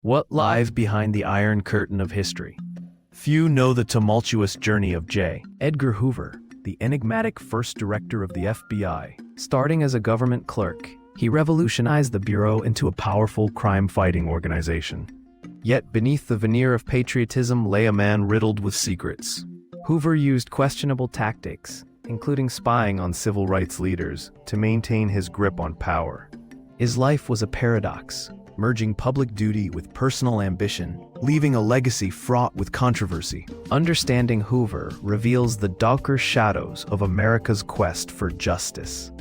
What lies behind the Iron Curtain of history? Few know the tumultuous journey of J. Edgar Hoover, the enigmatic first director of the FBI. Starting as a government clerk, he revolutionized the Bureau into a powerful crime-fighting organization. Yet beneath the veneer of patriotism lay a man riddled with secrets. Hoover used questionable tactics, including spying on civil rights leaders, to maintain his grip on power. His life was a paradox, merging public duty with personal ambition, leaving a legacy fraught with controversy. Understanding Hoover reveals the darker shadows of America's quest for justice.